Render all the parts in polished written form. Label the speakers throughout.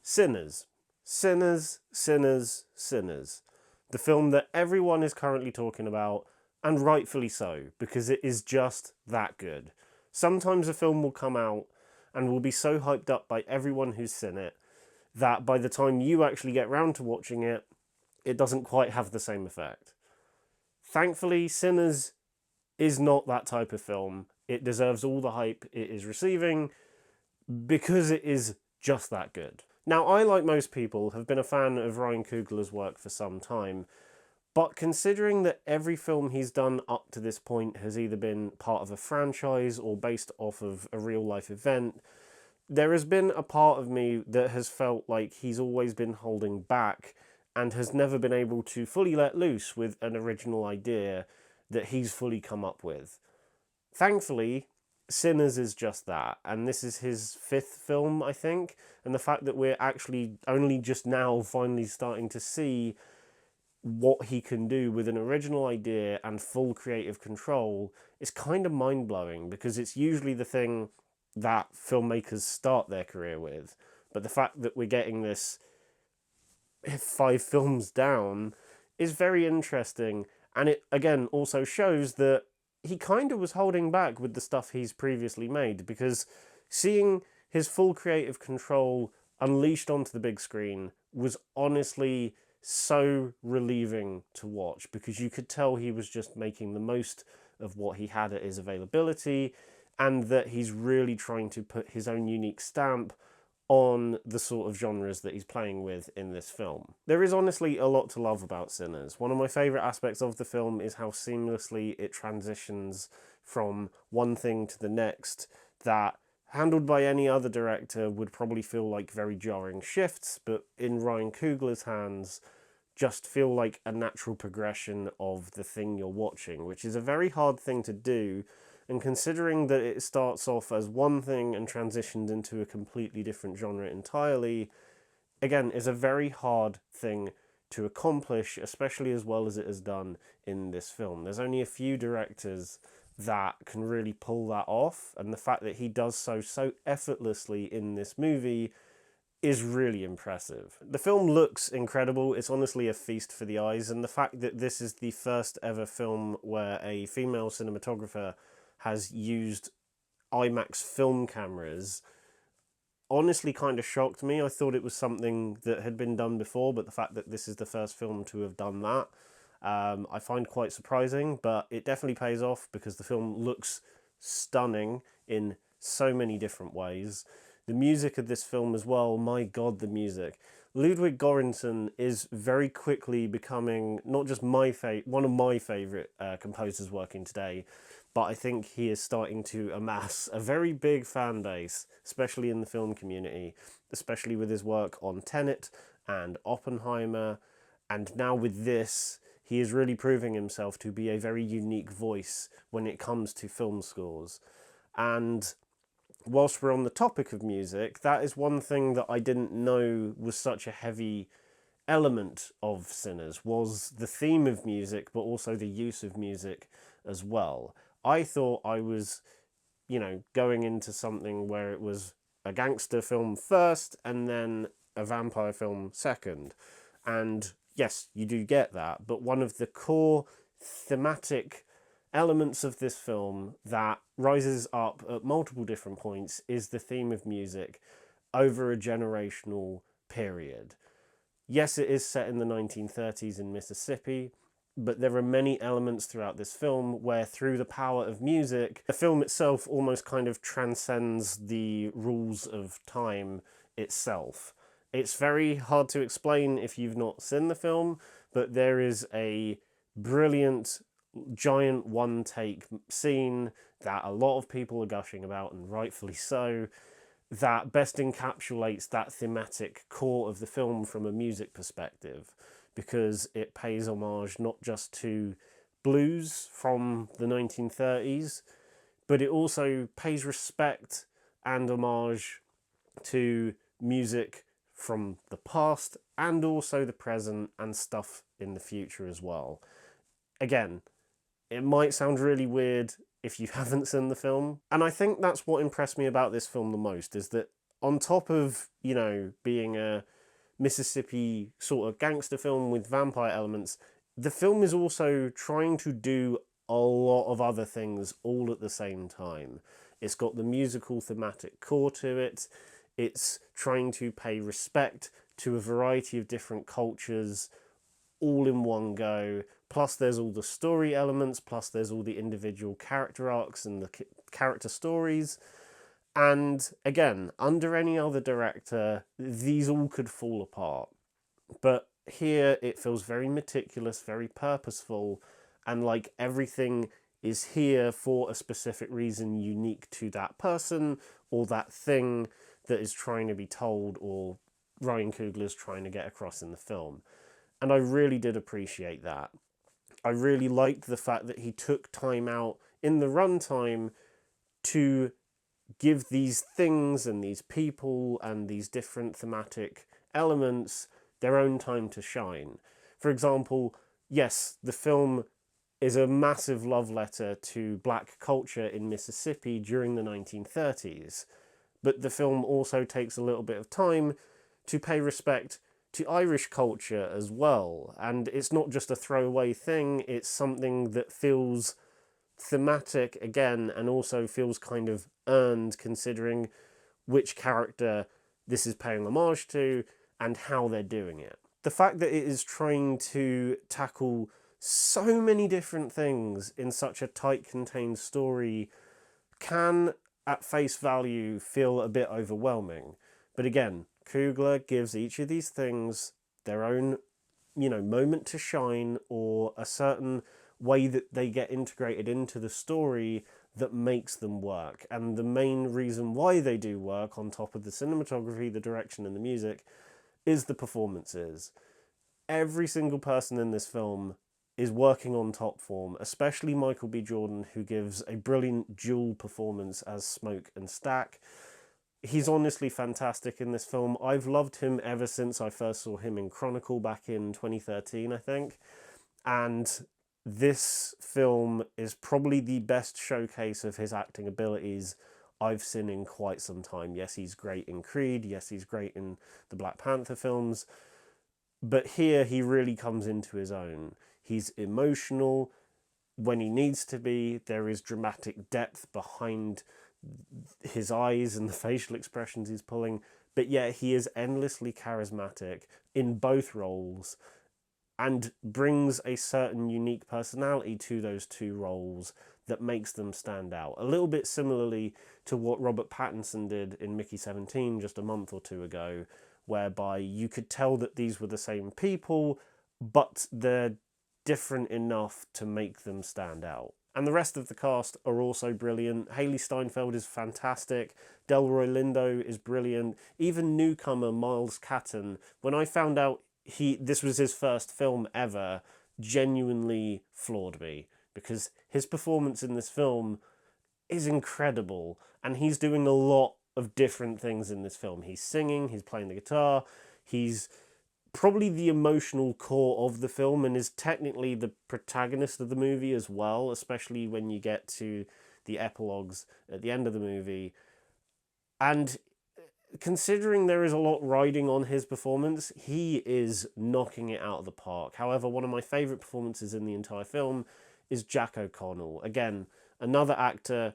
Speaker 1: Sinners. Sinners, Sinners, Sinners. The film that everyone is currently talking about, and rightfully so, because it is just that good. Sometimes a film will come out and will be so hyped up by everyone who's seen it that by the time you actually get round to watching it, it doesn't quite have the same effect. Thankfully, Sinners is not that type of film. It deserves all the hype it is receiving because it is just that good. Now, I, like most people, have been a fan of Ryan Coogler's work for some time, but considering that every film he's done up to this point has either been part of a franchise or based off of a real-life event, there has been a part of me that has felt like he's always been holding back and has never been able to fully let loose with an original idea that he's fully come up with. Thankfully, Sinners is just that, and this is his 5th film, I think, and the fact that we're actually only just now finally starting to see what he can do with an original idea and full creative control is kind of mind-blowing, because it's usually the thing that filmmakers start their career with. But the fact that we're getting this 5 films down is very interesting, and it again also shows that he kind of was holding back with the stuff he's previously made, because seeing his full creative control unleashed onto the big screen was honestly so relieving to watch, because you could tell he was just making the most of what he had at his availability, and that he's really trying to put his own unique stamp on the sort of genres that he's playing with in this film. There is honestly a lot to love about Sinners. One of my favourite aspects of the film is how seamlessly it transitions from one thing to the next that, handled by any other director, would probably feel like very jarring shifts, but in Ryan Coogler's hands just feel like a natural progression of the thing you're watching, which is a very hard thing to do. And considering that it starts off as one thing and transitions into a completely different genre entirely, again, is a very hard thing to accomplish, especially as well as it has done in this film. There's only a few directors that can really pull that off, and the fact that he does so effortlessly in this movie is really impressive. The film looks incredible. It's honestly a feast for the eyes, and the fact that this is the first ever film where a female cinematographer has used IMAX film cameras honestly kind of shocked me. I thought it was something that had been done before, but the fact that this is the first film to have done that, I find quite surprising, but it definitely pays off because the film looks stunning in so many different ways. The music of this film as well, my god, the music. Ludwig Göransson is very quickly becoming not just one of my favourite composers working today, but I think he is starting to amass a very big fan base, especially in the film community, especially with his work on Tenet and Oppenheimer, and now with this, he is really proving himself to be a very unique voice when it comes to film scores. And whilst we're on the topic of music, that is one thing that I didn't know was such a heavy element of Sinners, was the theme of music, but also the use of music as well. I thought I was, going into something where it was a gangster film first and then a vampire film second. And yes, you do get that, but one of the core thematic elements of this film that rises up at multiple different points is the theme of music over a generational period. Yes, it is set in the 1930s in Mississippi, but there are many elements throughout this film where, through the power of music, the film itself almost kind of transcends the rules of time itself. It's very hard to explain if you've not seen the film, but there is a brilliant giant one-take scene that a lot of people are gushing about, and rightfully so, that best encapsulates that thematic core of the film from a music perspective, because it pays homage not just to blues from the 1930s, but it also pays respect and homage to music from the past and also the present and stuff in the future as well. Again, it might sound really weird if you haven't seen the film, and I think that's what impressed me about this film the most, is that on top of, being a Mississippi sort of gangster film with vampire elements, the film is also trying to do a lot of other things all at the same time. It's got the musical thematic core to it. It's trying to pay respect to a variety of different cultures all in one go. Plus, there's all the story elements, plus, there's all the individual character arcs and the character stories. And again, under any other director, these all could fall apart. But here it feels very meticulous, very purposeful, and like everything is here for a specific reason unique to that person or that thing that is trying to be told or Ryan Coogler is trying to get across in the film. And I really did appreciate that. I really liked the fact that he took time out in the runtime to give these things and these people and these different thematic elements their own time to shine. For example, yes, the film is a massive love letter to black culture in Mississippi during the 1930s, but the film also takes a little bit of time to pay respect to Irish culture as well. And it's not just a throwaway thing, it's something that feels thematic again and also feels kind of earned considering which character this is paying homage to and how they're doing it. The fact that it is trying to tackle so many different things in such a tight contained story can at face value feel a bit overwhelming. But again, Coogler gives each of these things their own, moment to shine or a certain way that they get integrated into the story that makes them work. And the main reason why they do work, on top of the cinematography, the direction, and the music, is the performances. Every single person in this film is working on top form, especially Michael B. Jordan, who gives a brilliant dual performance as Smoke and Stack. He's honestly fantastic in this film. I've loved him ever since I first saw him in Chronicle back in 2013, I think. And this film is probably the best showcase of his acting abilities I've seen in quite some time. Yes, he's great in Creed. Yes, he's great in the Black Panther films. But here he really comes into his own. He's emotional when he needs to be. There is dramatic depth behind his eyes and the facial expressions he's pulling. But yet he is endlessly charismatic in both roles and brings a certain unique personality to those two roles that makes them stand out. A little bit similarly to what Robert Pattinson did in Mickey 17 just a month or two ago, whereby you could tell that these were the same people, but they're different enough to make them stand out. And the rest of the cast are also brilliant. Haley Steinfeld is fantastic. Delroy Lindo is brilliant. Even newcomer Miles Catton, when I found out this was his first film ever, genuinely floored me, because his performance in this film is incredible, and he's doing a lot of different things in this film. He's singing, he's playing the guitar, he's probably the emotional core of the film and is technically the protagonist of the movie as well, especially when you get to the epilogues at the end of the movie. And considering there is a lot riding on his performance, he is knocking it out of the park. However, one of my favourite performances in the entire film is Jack O'Connell. Again, another actor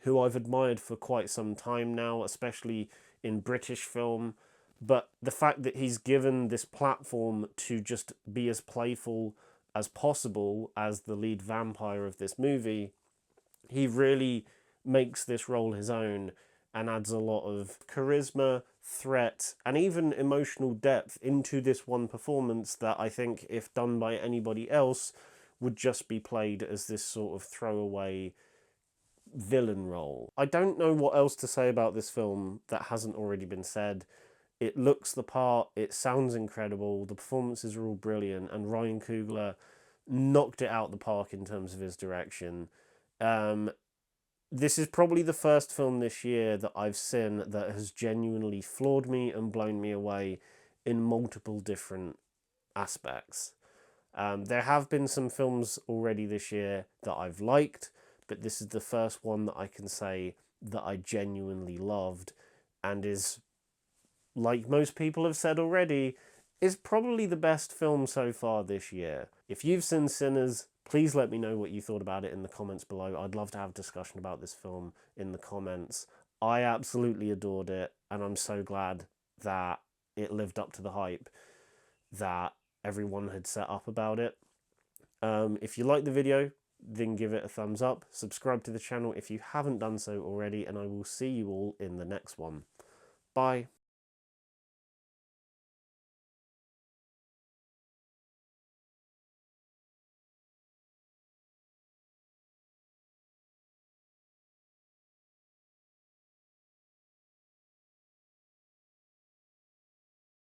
Speaker 1: who I've admired for quite some time now, especially in British film. But the fact that he's given this platform to just be as playful as possible as the lead vampire of this movie, he really makes this role his own and adds a lot of charisma, threat, and even emotional depth into this one performance that I think, if done by anybody else, would just be played as this sort of throwaway villain role. I don't know what else to say about this film that hasn't already been said. It looks the part, it sounds incredible, the performances are all brilliant, and Ryan Coogler knocked it out the park in terms of his direction. This is probably the first film this year that I've seen that has genuinely floored me and blown me away in multiple different aspects. There have been some films already this year that I've liked, but this is the first one that I can say that I genuinely loved and is, like most people have said already, is probably the best film so far this year. If you've seen Sinners, please let me know what you thought about it in the comments below. I'd love to have a discussion about this film in the comments. I absolutely adored it, and I'm so glad that it lived up to the hype that everyone had set up about it. If you like the video, then give it a thumbs up. Subscribe to the channel if you haven't done so already, and I will see you all in the next one. Bye.